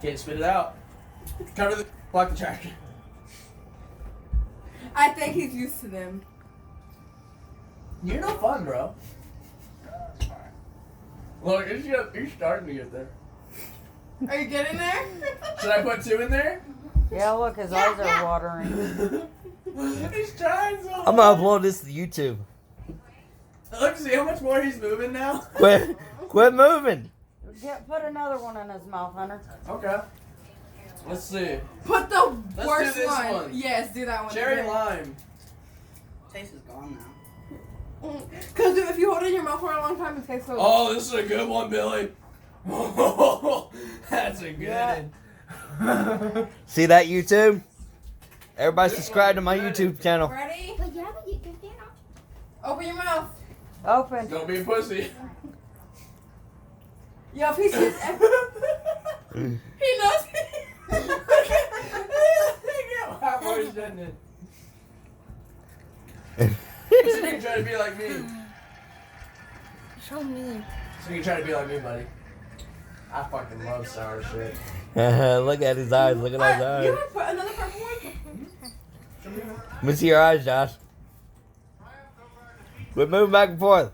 Can't spit it out. Cover the... Block the track. I think he's used to them. You're no fun, bro. Look, you're starting to get there. Are you getting there? Should I put 2 in there? Yeah, look, his eyes are watering. He's trying so hard. I'm gonna upload this to YouTube. Look, see how much more he's moving now? Quit moving. Put another one in his mouth, Hunter. Okay. Let's see. Put the Let's worst do this one. one. Yes, do that one. Cherry lime. Taste is gone now. Because if you hold it in your mouth for a long time, it tastes so Oh, this is a good one, Billy. That's a good one. See that, YouTube? Everybody subscribe to my YouTube channel. Ready? But yeah, but you can't. Open your mouth. Open. Don't be a pussy. Yo, if he sees he knows. Halfway done it. So you can try to be like me. Show me. So you can try to be like me, buddy. I fucking love sour shit. Look at his eyes. Look at his You eyes. want to put another purple one? Let me see your eyes, Josh. Quit moving back and forth.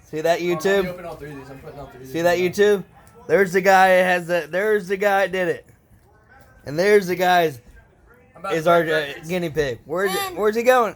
See that, I'm gonna YouTube? open all 3 of these. I'm putting all 3 of these. See that, YouTube? There's the guy that has the. There's the guy that did it. And there's the guy's I'm about is to our break records. guinea pig. Where's he going?